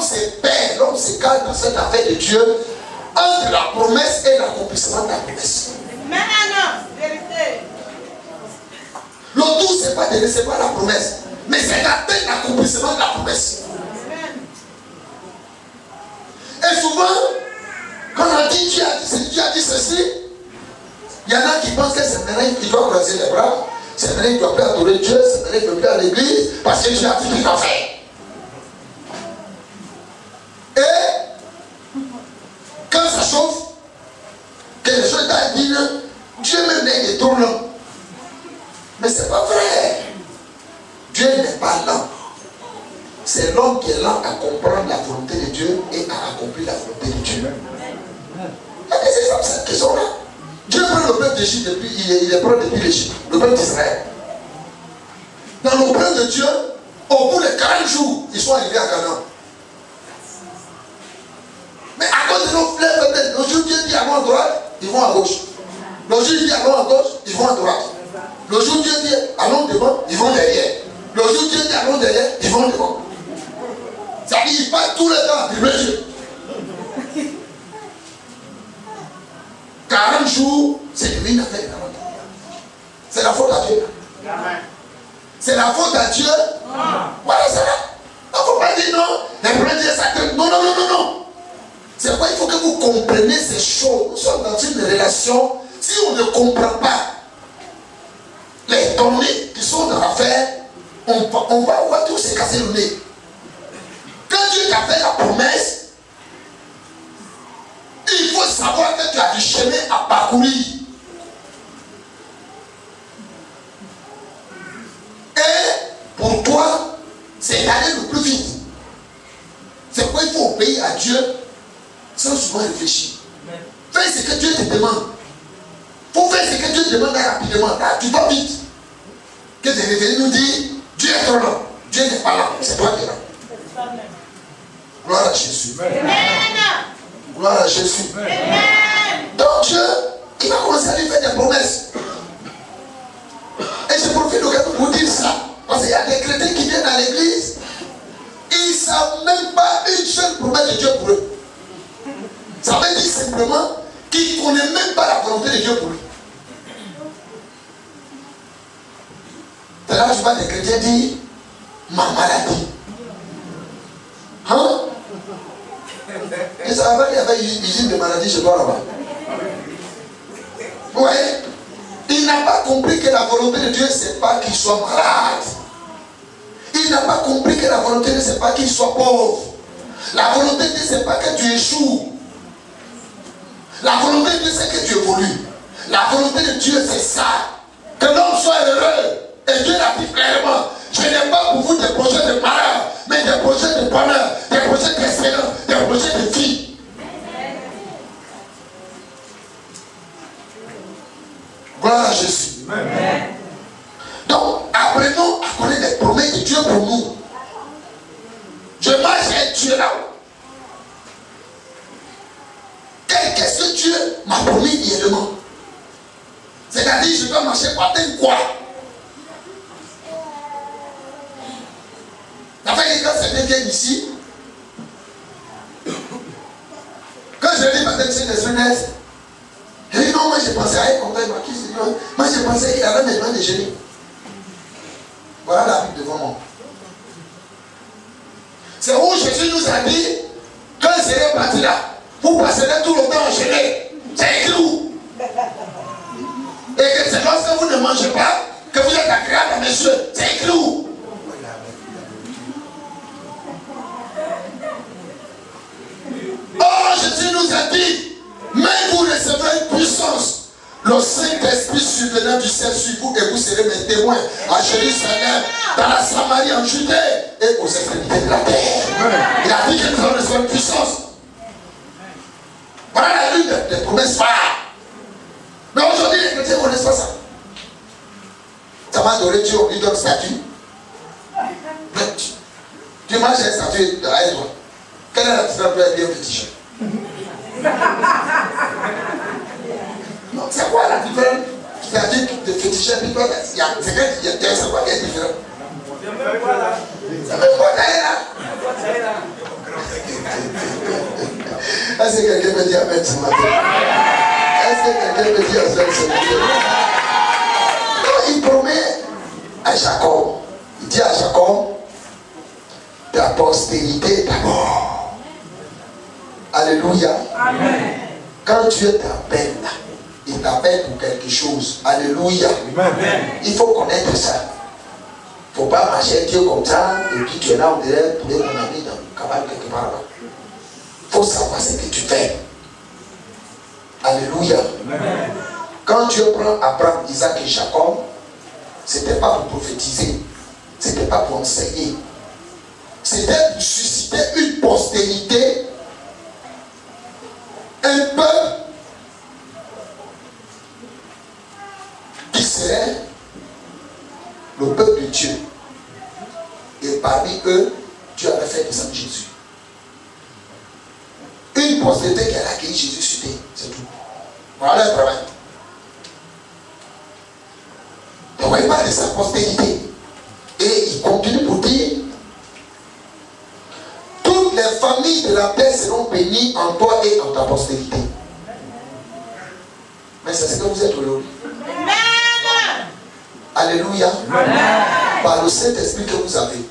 l'homme se perd, l'homme se calme dans cette affaire de Dieu entre la promesse et l'accomplissement de la promesse. Vérité. Le tout, ce n'est pas de recevoir la promesse, mais c'est d'atteindre l'accomplissement de la promesse. Et souvent, quand on dit Dieu a dit ceci, il y en a qui pensent que c'est maintenant qu'il doit croiser les bras, c'est maintenant qu'il doit plus adorer Dieu, c'est maintenant qu'il doit plus à l'église, parce que Dieu a dit qu'il doit faire. Et quand ça chauffe, que les choses disent, Dieu même est trop lent. Mais ce n'est pas vrai. Dieu n'est pas lent. C'est l'homme qui est lent à comprendre la volonté de Dieu et à accomplir la volonté de Dieu. Il y a des exemples qui sont là. Dieu prend le peuple d'Égypte depuis, il est prend depuis l'Égypte, le peuple d'Israël. Dans le plan de Dieu, au bout de 40 jours, ils sont arrivés à Canaan. Mais à cause de nos fleurs, le jour Dieu dit allons à droite, ils vont à gauche. Le jour Dieu dit allons à gauche, ils vont à droite. Le jour Dieu dit allons devant, ils vont derrière. Le jour Dieu dit allons derrière, ils vont devant. Ça dit qu'ils passent tout le temps à tribler Dieu. 40 jours, c'est devenu une affaire. C'est la faute à Dieu. C'est la faute à Dieu. Voilà, c'est là. Il ne faut pas dire non. Les problèmes de Satan. Non, non, non, non, non. C'est pourquoi il faut que vous compreniez ces choses. Nous sommes dans une relation. Si on ne comprend pas les données qui sont dans l'affaire, on va tous se casser le nez. Quand Dieu t'a fait la promesse, il faut savoir que tu as du chemin à parcourir. Et pour toi, c'est d'aller le plus vite. C'est pourquoi il faut obéir à Dieu sans souvent réfléchir. Fais ce que Dieu te demande. Il faut faire ce que Dieu te demande rapidement. Là, tu vas vite. Que des révélés nous disent, Dieu est trop lent. Dieu n'est pas là. C'est toi qui es là. Gloire à Jésus. Amen. Gloire à Jésus. Amen. Donc Dieu, il va commencer à lui faire des promesses. Et je profite de l'occasion pour dire ça. Parce qu'il y a des chrétiens qui viennent à l'église, ils ne savent même pas une seule promesse de Dieu pour eux. Ça veut dire simplement qu'ils ne connaissent même pas la volonté de Dieu pour eux. C'est là que je vois des chrétiens dire ma maladie. Hein? Et ça va qu'il y avait une usine de maladie chez toi là-bas. Vous voyez? Il n'a pas compris que la volonté de Dieu, ce n'est pas qu'il soit malade. Il n'a pas compris que la volonté de Dieu, ce n'est pas qu'il soit pauvre. La volonté de Dieu, ce n'est pas que tu échoues. La volonté de Dieu, c'est que tu évolues. La volonté de Dieu, c'est ça. Que l'homme soit heureux. Et Dieu l'a dit clairement. Je n'ai pas pour vous des projets de malheur, mais des projets de bonheur, des projets d'espérance, des projets de vie. Gloire à Jésus. Amen. Donc, apprenons à connaître les promesses de Dieu pour nous. Je marche avec Dieu là-haut. Qu'est-ce que Dieu m'a promis réellement? C'est-à-dire, je dois marcher pour atteindre quoi? Ça fait que quand certains viennent ici, quand je dis matin c'est des jeunesse, je dis non, moi j'ai pensé à elle, moi j'ai pensé qu'il avait besoin de génie. Voilà la Bible devant moi. C'est où Jésus nous a dit, quand il serait parti là, vous passerez tout le temps en gêné. C'est écrit où? Et que c'est lorsque vous ne mangez pas que vous êtes agréable à mes yeux. C'est écrit où? Oh, Jésus nous a dit, mais vous recevrez une puissance. Le Saint-Esprit survenant du ciel sur vous et vous serez mes témoins à Jérusalem, dans la Samarie, en Judée et aux extrémités de la terre. Il a dit que nous allons recevoir une puissance. Voilà l'une des promesses phares. Mais aujourd'hui, les chrétiens ne connaissent pas ça. Ça va adorer Dieu, on lui donne statut. Mais tu manges un statut à elle. Quelle est la différence pour être bien fétiche? Non, c'est quoi la différence? C'est-à-dire de fétiche, c'est quoi qui est différent? Ça veut quoi d'aller là? que quelqu'un peut dire Amen ce matin? Est-ce que quelqu'un peut dire Amen ce matin? Non, il promet à Jacob. Il dit à Jacob, ta postérité d'abord. Alléluia. Amen. Quand Dieu t'appelle, il t'appelle pour quelque chose. Alléluia. Amen. Il faut connaître ça. Il ne faut pas marcher Dieu comme ça et puis tu es là, on dirait trouver ton ami dans le cabane quelque part là. Il faut savoir ce que tu fais. Alléluia. Amen. Quand Dieu prend Abraham, Isaac et Jacob, ce n'était pas pour prophétiser, ce n'était pas pour enseigner. C'était pour susciter une postérité, un peuple qui serait le peuple de Dieu. Et parmi eux, Dieu avait fait descendre Jésus. Une postérité qui a accueilli Jésus sur terre, c'est tout. Voilà le travail. Donc il parle de sa postérité. Et il continue pour dire, toutes les familles de la terre seront bénies en toi et en ta postérité. Mais c'est ce que vous êtes aujourd'hui. Alléluia. Amen. Par le Saint-Esprit que vous avez,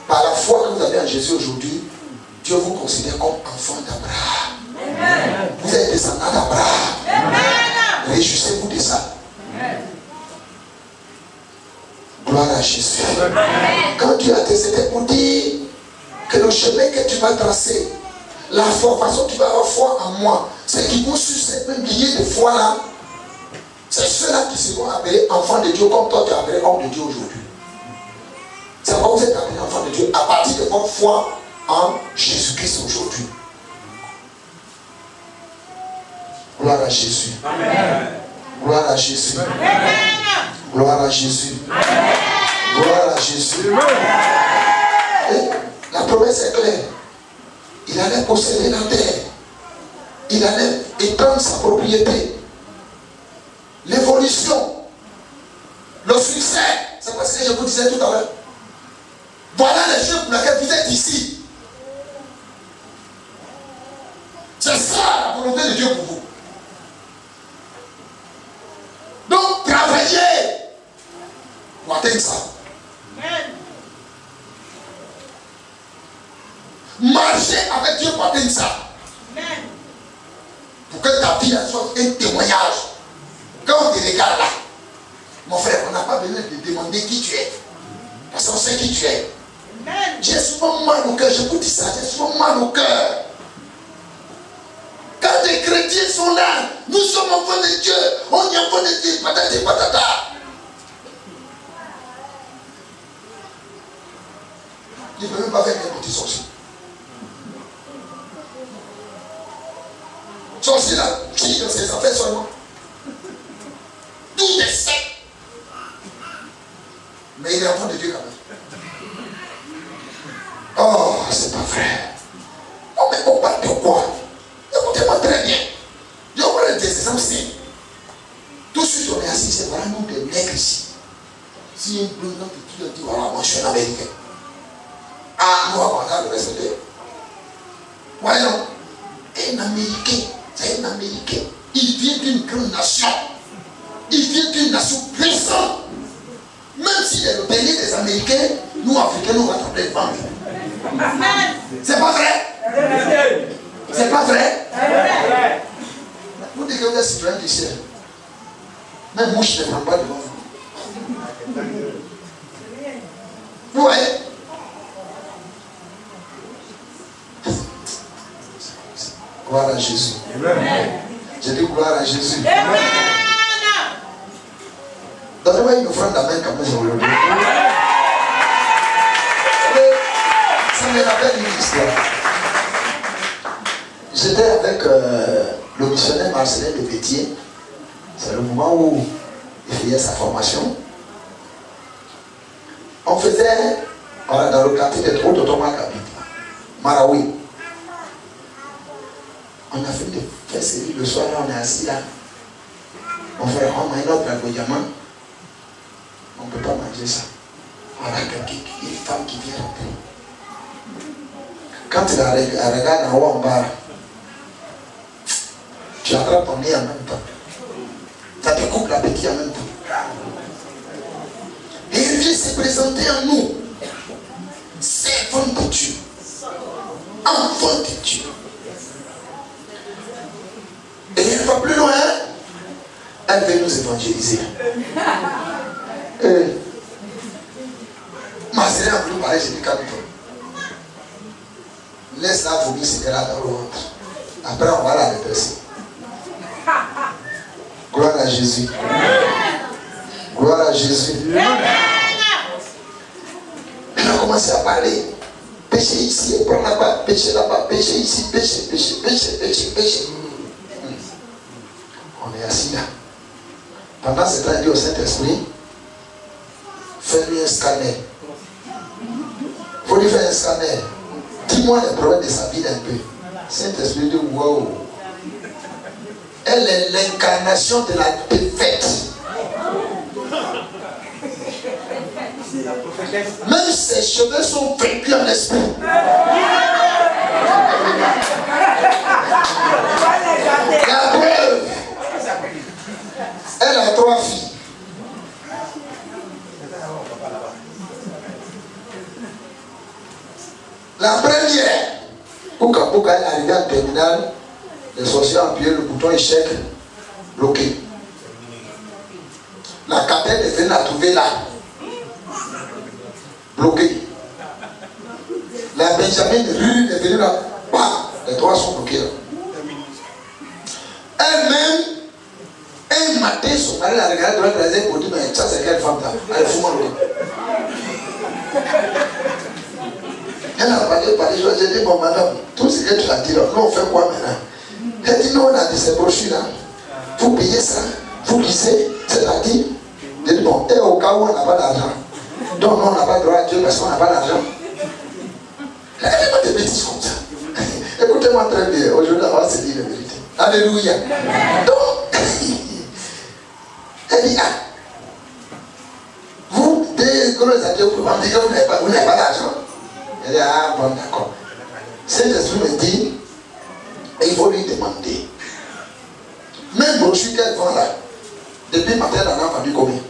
par la foi que vous avez en Jésus aujourd'hui, Dieu vous considère comme enfant d'Abraham. Vous êtes descendant d'Abraham. Réjouissez-vous de ça. Amen. Gloire à Jésus. Amen. Quand Dieu a dit, c'était pour dire que le chemin que tu vas tracer, la façon tu vas avoir foi en moi, c'est qui vous suit ces milliers de foi là. C'est ceux-là qui seront appelés enfants de Dieu comme toi tu es appelé homme de Dieu aujourd'hui. C'est pourquoi vous êtes appelés enfants de Dieu à partir de votre foi en Jésus-Christ aujourd'hui. Gloire à Jésus. Amen. Gloire à Jésus. Amen. Gloire à Jésus. Amen. Gloire à Jésus. Amen. Et la promesse est claire. Il allait posséder la terre. Il allait étendre sa propriété. L'évolution, le succès, c'est parce que je vous disais tout à l'heure. Voilà les choses pour lesquelles vous êtes ici. C'est ça la volonté de Dieu pour vous. Donc travaillez pour atteindre ça. Marchez avec Dieu pour atteindre ça. Pour que ta vie soit un témoignage. Quand on te regarde là, mon frère, on n'a pas besoin de demander qui tu es. Parce qu'on sait qui tu es. J'ai souvent mal au cœur, je vous dis ça, j'ai souvent mal au cœur. Quand les chrétiens sont là, nous sommes enfants de Dieu, on est enfants de Dieu, patata patata. Il ne peut même pas faire un petit sorcier. Sorcier là, qui dans ses affaires seulement. Tout est sec. Mais il est enfant de Dieu quand même. Oh, c'est pas vrai. Oh, mais on parle de quoi? Écoutez-moi très bien. Je vous prends des exemples simples. Tout de suite, on est assis, c'est voilà nous des nègres ici. Si un blanc qui dit, voilà, moi je suis un Américain. Ah, nous on va le respecter. Voyons, un Américain, c'est un Américain. Il vient d'une grande nation. Il vient d'une nation puissante. Même s'il est le dernier des Américains, nous Africains, nous on va trembler devant lui. C'est pas vrai? C'est pas vrai? Vous dites que vous êtes citoyen du ciel. Même mouche ne prend pas devant vous. Vous voyez? Gloire à Jésus. J'ai dit gloire à Jésus. Donnez-moi une offrande d'amen comme ça aujourd'hui. Ça me rappelle une histoire. J'étais avec le missionnaire Marcelin de Bétier. C'est le moment où il faisait sa formation. On faisait dans le quartier de Trop-Totomakabi, Marawi. On a fait des faire série le soir, là, on est assis là. On fait un autre diamant. On ne peut pas manger ça. Voilà une femme qui vient rentrer. Quand elle regarde en haut en bas, Tu attrapes ton nez en même temps. Ça te coupe l'appétit en même temps. Et il vient se présenter à nous. Servant de Dieu. Enfant de Dieu. Et il va plus loin. Elle veut nous évangéliser. Ma sœur a voulu parler, j'ai dit calme-toi. Laisse la vomir ce qu'elle a dans le ventre. Après, on va la redresser. Gloire à Jésus. Gloire à Jésus. Elle a commencé à parler. Péché ici, prends là-bas, péché là-bas, péché ici, péché, péché, péché, péché, péché. On est assis là. Pendant ce temps, il dit au Saint-Esprit, fais-lui un scanner. Il faut lui faire un scanner. Dis-moi les problèmes de sa vie un peu. Saint-Esprit dit, wow. Elle est l'incarnation de la défaite. Même ses cheveux sont vaincus en esprit. La preuve. Elle a 3 filles. La première, quand elle est arrivée en terminale, les sorciers ont appuyé le bouton échec, bloqué. La cadette est venue la trouver là, bloquée. La Benjamin est venue là, bam, les 3 sont bloqués là. Elle-même, un matin, son mari l'a regardé dans le trésor pour dire, mais ça c'est quelle femme là? Elle est fou moi. Elle a parlé, j'ai dit, bon madame, tout ce que tu as dit là, nous on fait quoi maintenant? Elle dit, non, on a dit ces brochures là, vous payez ça, vous lisez, c'est-à-dire, j'ai dit, bon, et au cas où on n'a pas d'argent, donc nous on n'a pas droit à Dieu parce qu'on n'a pas d'argent. Elle dit pas des bêtises comme ça. Écoutez-moi très bien, aujourd'hui on va se dire la vérité. Alléluia. Donc, elle dit, ah, vous, dès que les adieux, vous m'avez dit que vous n'avez pas d'argent. Elle dit, ah bon, d'accord. Saint-Esprit me dit, il faut lui demander. Même brochure qu'elle vend là, depuis matin, elle en a vendu combien?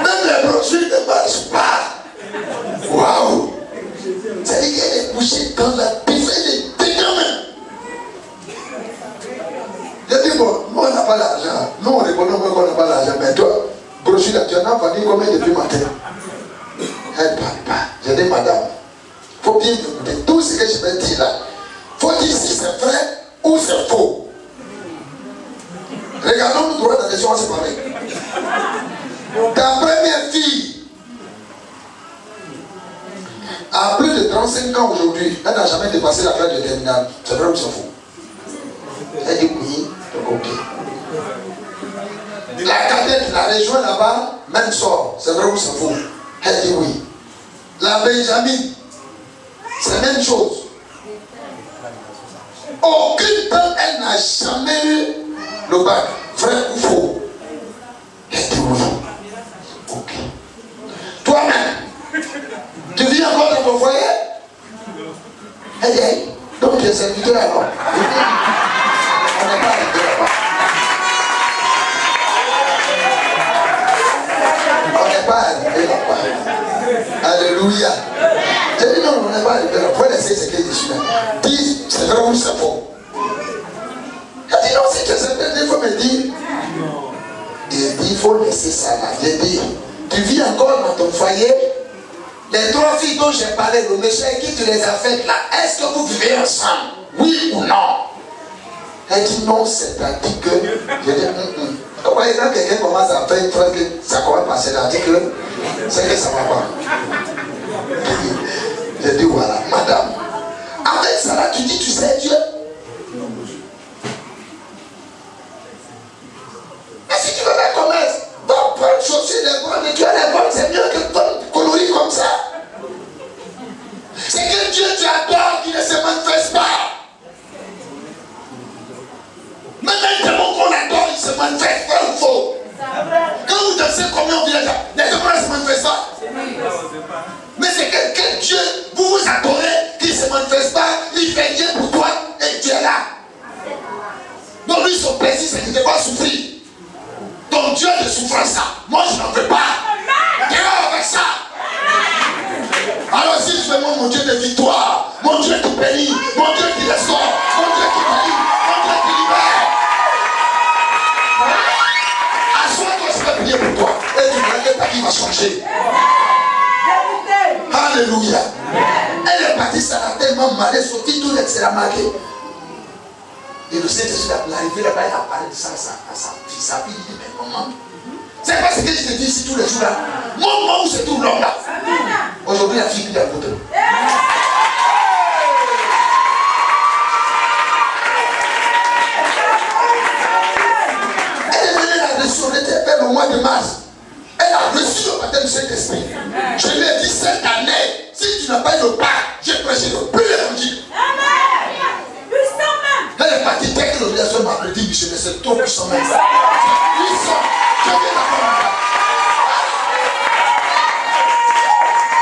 Même les brochures ne marchent pas. Waouh! C'est-à-dire qu'elle est couchée dans la buffet des dégâts. J'ai dit, bon, nous on n'a pas l'argent. Nous on reconnaît qu'on n'a pas l'argent. Mais toi, brochure là, tu en as vendu combien depuis matin? Elle ne parle pas. J'ai dit, madame, il faut bien écouter. Tout ce que je vais dire là, il faut dire si c'est vrai ou c'est faux. Regardons-nous droit d'adhésion, c'est pareil. Ta première fille, à plus de 35 ans aujourd'hui, elle n'a jamais dépassé la classe de terminale. C'est vrai ou c'est faux? Elle dit oui, donc ok. La cadette la rejoint là-bas, même sort. C'est vrai ou c'est faux? Elle dit oui. La Benjamin, c'est la même chose. Aucune femme, elle n'a jamais eu le bac. Vrai ou faux? Elle dit oui. Ok. Toi-même, tu vis encore dans ton foyer? Elle dit, hey, donc tu es serviteur alors. On n'est pas arrivé là-bas. On n'est pas arrivé là-bas. Alléluia. J'ai dit non, on n'est pas arrivé là-bas. Faut laisser ce que je suis là. Dis, c'est vrai ou c'est faux? Elle dit non, si tu es serviteur, il faut me dire. J'ai dit, il faut laisser ça là. J'ai dit, tu vis encore dans ton foyer? Les 3 filles dont j'ai parlé, le méchant qui tu les as faites là, est-ce que vous vivez ensemble? Oui ou non? Elle dit non, c'est-à-dire que. Je dis, Quand quelqu'un commence à faire une phrase que ça commence par c'est-à-dire que c'est que ça va pas. J'ai dit voilà, madame, avec ça là, tu dis tu sais Dieu. Mais si tu veux faire commerce, va prendre chaussures des bonnes, et tu as des bonnes, c'est mieux que de coloris comme ça. C'est que Dieu tu adores qui ne se manifeste pas. Même un démon qu'on adore, il se manifeste, vrai ou faux? Quand vous dansez combien au village, les démons ne se manifestent pas. Mais c'est que Dieu, vous vous adorez, qu'il ne se manifeste pas. changé. Alléluia. Elle est partie, ça l'a tellement mal, elle est sortie, tout elle s'est marqué. Et le Saint-Esprit est arrivé là-bas, il a parlé de ça à sa fille. Sa fille dit, mais maman, c'est pas ce que je te dis ici tous les jours là. Moment où c'est tout l'homme là. Aujourd'hui, la fille est à côté. Elle est venue là-dessus, on était fait le mois de mars. Elle a reçu le baptême du Saint-Esprit. Je lui ai dit cette année, si tu n'as pas eu le pas, j'ai prêché le plus l'évangile. Elle est partie, dès que l'obligation m'a dit, monsieur, mais c'est trop puissant même. C'est puissant. Je viens d'avoir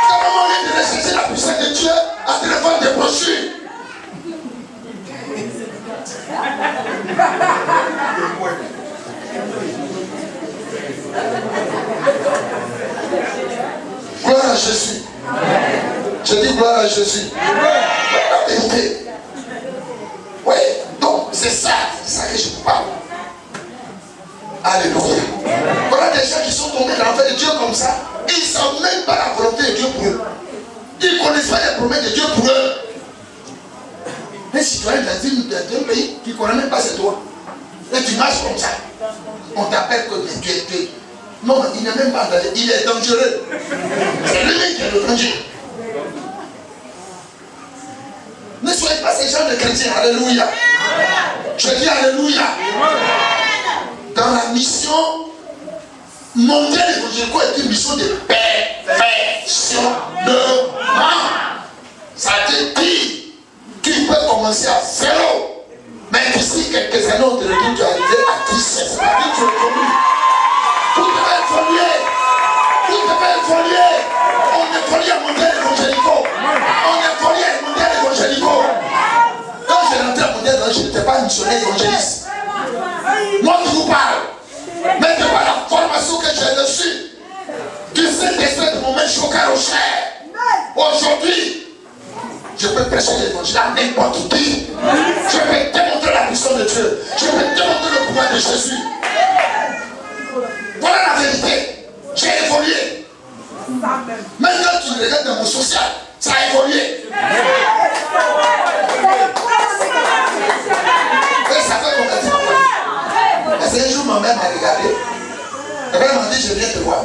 quand maman vient de rechercher la puissance de Dieu à travers des brochures. Gloire à Jésus. Je dis gloire à Jésus. La vérité. Oui, donc c'est ça que je vous parle. Alléluia. Voilà des gens qui sont tombés dans l'enfer de Dieu comme ça. Ils ne savent même pas la volonté de Dieu pour eux. Ils ne connaissent pas les promesses de Dieu pour eux. Un citoyen d'un pays qui ne connaît même pas c'est toi. Et tu marches comme ça. On t'appelle que Dieu est Dieu. Non, il n'est même pas en danger. Il est dangereux. C'est lui qui est le danger. Ne soyez pas ces gens de chrétiens. Alléluia. Je dis Alléluia. Dans la mission mondiale évangélique est une mission de perfectionnement. Ça te dit, tu peux commencer à 0. Mais d'ici quelques années, on te retrouve, tu es arrivé à 17. C'est pas que tu es connu. Tout devait évoluer. Tout devait évoluer. On évolue à mondial évangélique. On évolue à mondial évangélique. Quand j'ai rentré à mondial évangélique, je n'étais pas missionnaire évangéliste. Moi qui vous parle. Mais de par la formation que j'ai reçue du Saint-Esprit de mon maître Chocar au cher. Aujourd'hui, je peux prêcher l'évangile à n'importe qui. Je peux démontrer la puissance de Dieu. Je peux démontrer le pouvoir de Jésus. Voilà la vérité. J'ai évolué. Même quand tu regardes dans mon social, ça a évolué. Et ça fait combien de temps? Parce qu'un jour, ma mère m'a regardé. Et elle m'a dit, je viens te voir.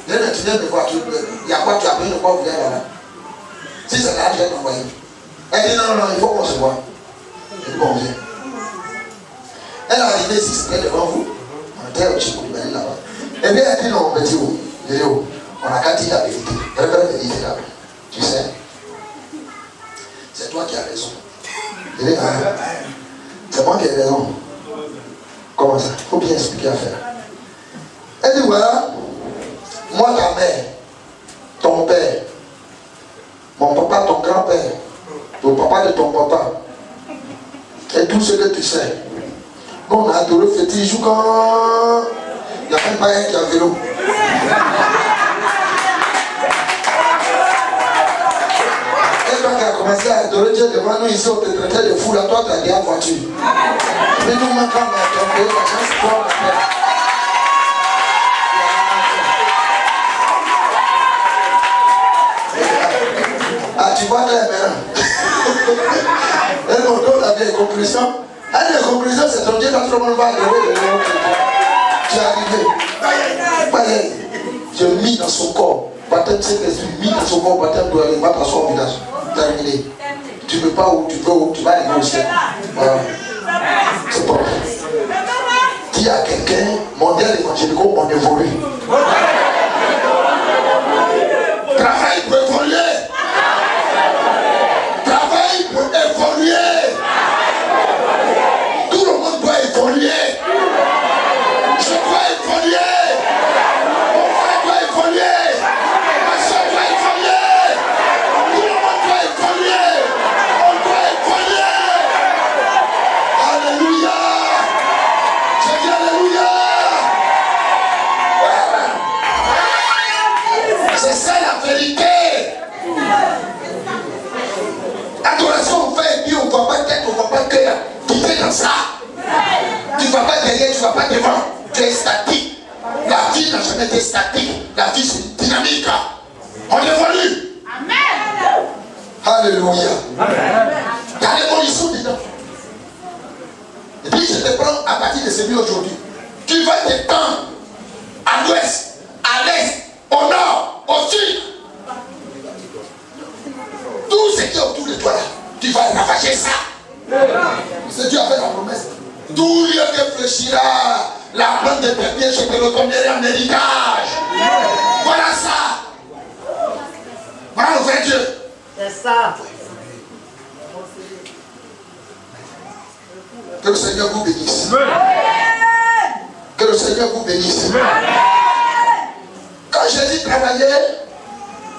Je viens tu viens me voir. Il y a quoi, tu as besoin de quoi vous venez là? Si ça n'a rien envoyé. Elle dit non, il faut qu'on se voit. Je dis bon, viens. Elle est arrivée ici, c'était devant vous. On était au Chico, il là-bas. Et bien elle dit non, on me dit où? Je dis où? On n'a qu'à dire la vérité. La vérité là. Tu sais, c'est toi qui as raison. Je dis c'est moi qui ai raison. Comment ça? Il faut bien expliquer à faire. Elle dit voilà, moi ta mère, ton père, mon papa, ton grand-père, le papa de ton papa, et tout ce que tu sais. Quand on a adoré le fétiche, joue quand il n'y a même pas un qui a vélo. Et toi qui as commencé à adorer Dieu devant nous ici, on te traitait de fou, là, toi tu as dit en voiture. Mais nous, maintenant, on a trompé, la chance, c'est toi, ah, tu vois là maintenant. Elle me donne des conclusions. Les conclusions, c'est ton Dieu, quand tout le monde va adorer. Tu es arrivé. Je mis dans son corps. Baptême Saint-Esprit, mis dans son corps, baptême de aller, va t'asseoir au village. Terminé. Tu ne peux pas où tu veux, où tu vas aller au ciel. Voilà. C'est bon. Dis à quelqu'un, mondial évangélique, on évolue. Travail pour évoluer. Travail pour évoluer. Tout le monde doit évoluer. Je dois évoluer. Mon frère doit évoluer. Ma soeur doit évoluer. Tout le monde doit évoluer. On doit évoluer. Alléluia. Je dis alléluia. Voilà. jamais été statique. La vie, c'est dynamique. On évolue. Amen. Alléluia. Il y a l'évolution dedans. Et puis je te prends à partir de celui aujourd'hui. Tu vas t'étendre à l'ouest, à l'est, au nord, au sud. Tout ce qui est autour de toi là, tu vas ravager ça. C'est Dieu a fait la promesse. Tout lieu que fléchira la plante de tes pieds, je te le donnerai en héritage. Voilà ça. Voilà le vrai Dieu. C'est ça. Que le Seigneur vous bénisse. Que le Seigneur vous bénisse. Quand j'ai dit travailler,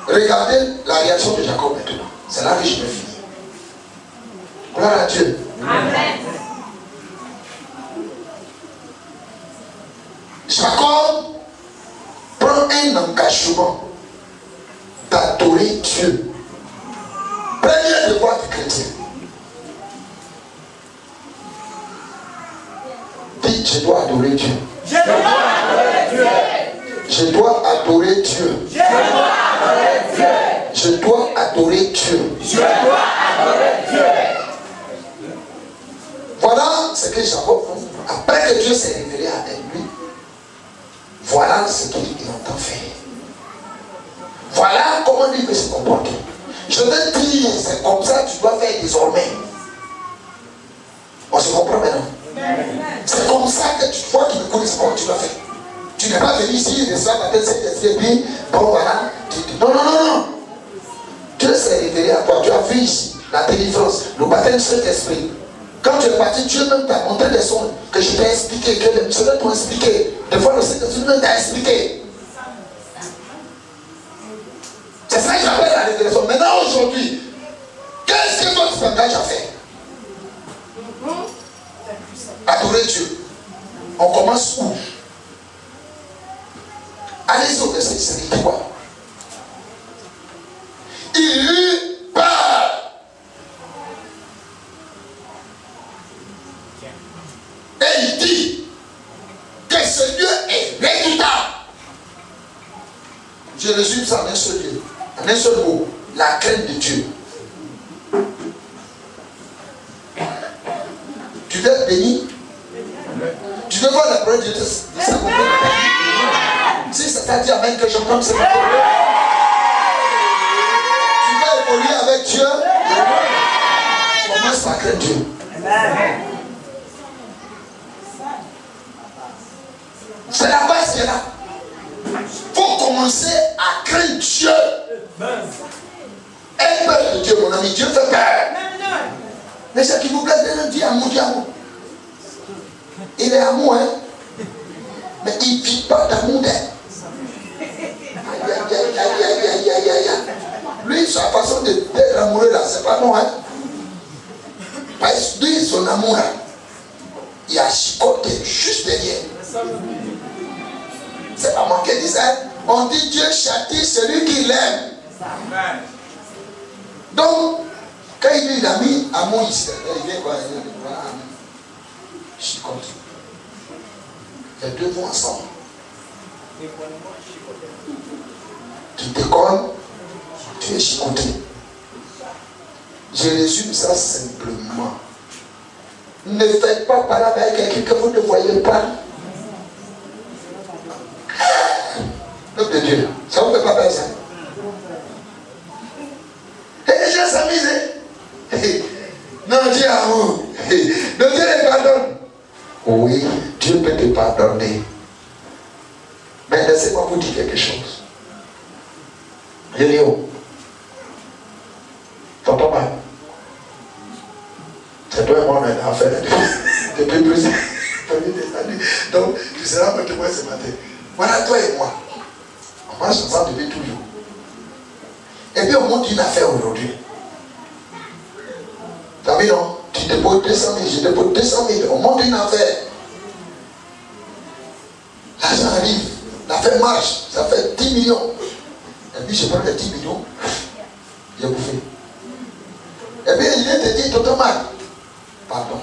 regardez la réaction de Jacob maintenant. C'est là que je vais finir. Gloire à Dieu. Amen. Jacob prend un engagement d'adorer Dieu. Premier devoir du chrétien. Dis, je dois adorer Dieu. Je dois adorer Dieu. Je dois adorer Dieu. Je dois adorer Dieu. Je dois adorer Dieu. Je dois adorer Dieu. Voilà ce que Jacob fait. Après que Dieu s'est révélé à lui, voilà ce qu'il entend faire. Voilà comment il veut se comporter. Je veux dire, c'est comme ça que tu dois faire désormais. On se comprend maintenant. C'est comme ça que tu vois qu'il me connaît comment tu dois faire. Tu n'es pas venu ici, de ça, la tête, c'est et puis, bon voilà. Non, non, non, non. Dieu s'est révélé à toi. Tu as vu ici la délivrance, le baptême de cet esprit. Quand tu es parti, Dieu même t'a montré des sons que je t'ai expliqué, que les cela t'ont expliqué. Des fois, le Saint-Esprit même t'a expliqué. C'est ça que j'appelle la révélation. Maintenant, aujourd'hui, qu'est-ce que votre s'engage à faire? Adorer Dieu. On commence où? Allez-y au verset 17. Il dit quoi? Il eut peur. Et il dit que ce lieu est redoutable. Je résume ça en un seul lieu, en un seul mot, la crainte de Dieu. Tu veux être béni? Tu veux voir la parole de Dieu de sa bonté? Si ça t'a dit amen que j'entends, c'est pas pour toi. Tu veux évoluer avec Dieu? Commence par craindre Dieu. C'est la base qui est là. Il faut commencer à craindre Dieu. Aie peur de Dieu, mon ami. Dieu fait peur. Mais ce qui vous plaît, Dieu amour, Dieu amour. Il est amour, hein. Mais il ne vit pas d'amour d'elle. Lui, sa façon d'être amoureux là, c'est pas non, hein. Parce que lui, son amour là, il a chicoté juste derrière. C'est pas moi qui dis ça. On dit Dieu châtie celui qui l'aime. Donc, quand il a mis amour ici, il vient quoi? Chicote. Les deux vont ensemble. Tu décolles, tu es chicoté. Je résume ça simplement. Ne faites pas parler avec quelqu'un que vous ne voyez pas. Peuple de Dieu, ça ne vous fait pas faire ça. Et les gens s'amusent. Non, Dieu amour. Non, Dieu les pardonne. Oui, Dieu peut te pardonner. Mais laissez-moi vous dire quelque chose. Léo, tonton mal. C'est toi et moi, on a affaire depuis plusieurs années. Donc, tu seras mon témoin ce matin. Voilà toi et moi. On marche ensemble depuis toujours. Et puis on monte une affaire aujourd'hui. Tu as vu, non? Tu déposes 200 000, je dépose 200 000. On monte une affaire. L'argent arrive. L'affaire marche. Ça fait 10 millions. Et puis je prends les 10 millions. J'ai bouffé. Et puis il vient te dire, tonton Marc, pardon.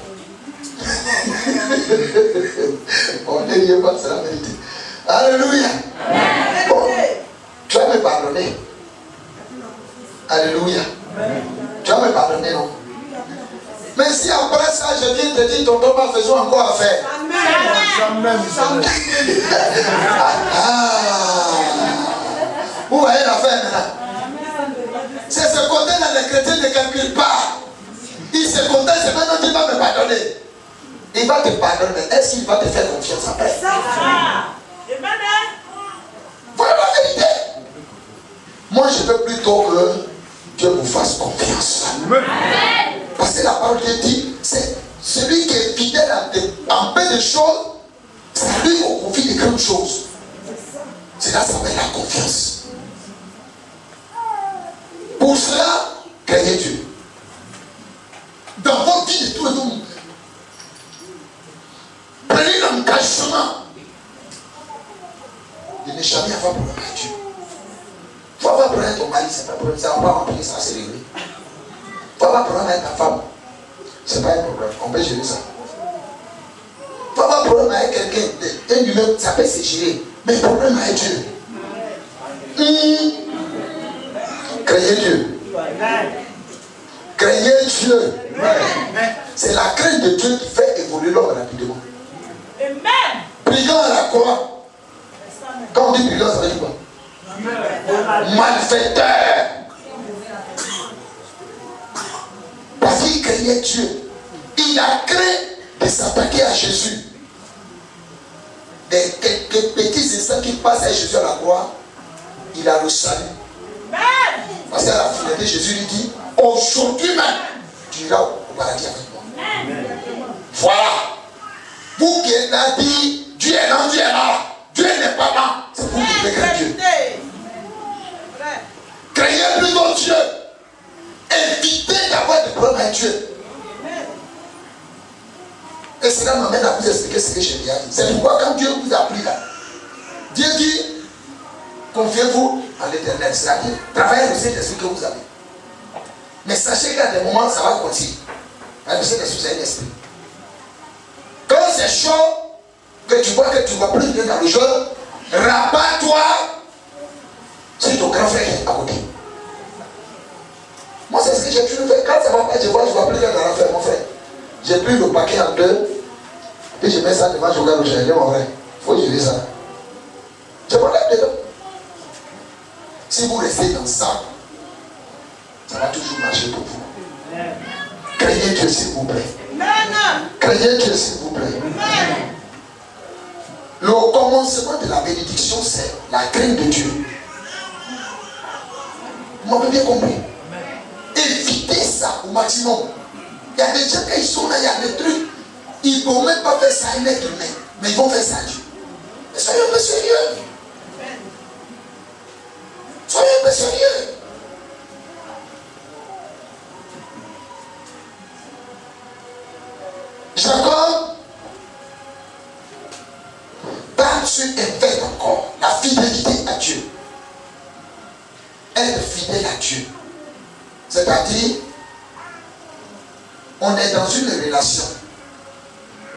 On ne dit pas, c'est la vérité. Alléluia. Bon, tu vas me pardonner. Alléluia. Tu vas me pardonner, non? Mais si après ça, je viens te dire, tonton, faisons encore affaire. Amen. Vous voyez l'affaire maintenant? C'est ce côté-là, les chrétiens ne calculent pas. Il se contente, c'est maintenant qu'il va me pardonner. Il va te pardonner. Est-ce qu'il va te faire confiance après? Voilà la vérité. Moi, je veux plutôt que Dieu vous fasse confiance. Amen. Parce que la parole de dit, c'est celui qui est fidèle en peu de choses, c'est lui qu'on confie de grandes choses. C'est là que ça s'appelle la confiance. Pour cela, craignez Dieu. Dans votre vie de tous les jours, prenez l'engagement de ne jamais avoir problème avec Dieu. Il faut avoir problème avec ton mari, c'est pas un problème, ça va pas remplir, ça c'est réglé. Il faut avoir problème avec ta femme, c'est pas un problème, on peut gérer ça. Il faut avoir problème avec quelqu'un, un humain, ça peut se gérer, mais problème avec Dieu. Craignez Dieu. Craignez Dieu. C'est la crainte de Dieu qui fait évoluer l'homme rapidement. Brigand à la croix. Quand on dit brigand, ça veut dire quoi? Malfaiteur. Parce qu'il craignait Dieu. Il a craint de s'attaquer à Jésus. Des quelques petits instants qui passent à Jésus à la croix, il a le salut. Parce qu'à la finalité, Jésus lui dit, aujourd'hui même, tu iras au paradis avec moi. Voilà. Vous qui êtes là, dit, Dieu est là, Dieu est là. Dieu n'est pas là. C'est vous qui devez craindre Dieu. Craignez plutôt Dieu. Évitez d'avoir des problèmes avec Dieu. Et cela m'amène à vous expliquer ce que j'ai bien dit. C'est pourquoi quand Dieu vous a pris là, Dieu dit, confiez-vous en l'Éternel. C'est-à-dire, travaillez le Saint-Esprit que vous avez. Mais sachez qu'à des moments, ça va continuer. Le Saint-Esprit, c'est un esprit. Quand c'est chaud, que tu vois que tu ne vas plus bien dans le jeu, rabat-toi sur ton grand frère à côté. Moi, c'est ce que j'ai toujours fait. Quand ça va pas, je vois plus bien dans l'affaire, mon frère. J'ai pris le paquet en deux, puis je mets ça devant, je regarde le chien, mon frère. Il faut gérer ça. Je me lève dedans. Si vous restez dans ça, ça va toujours marcher pour vous. Craignez Dieu, s'il vous plaît. Craignez Dieu, s'il vous plaît. Le commencement de la bénédiction, c'est la crainte de Dieu. Vous m'avez bien compris. Évitez ça au maximum. Il y a des gens qui sont là, il y a des trucs, ils ne vont même pas faire ça à un être humain, mais ils vont faire ça à Dieu. Mais soyez un peu sérieux. Soyez un peu sérieux. Jacob, par-dessus est fait encore la fidélité à Dieu. Être fidèle à Dieu. C'est-à-dire, on est dans une relation.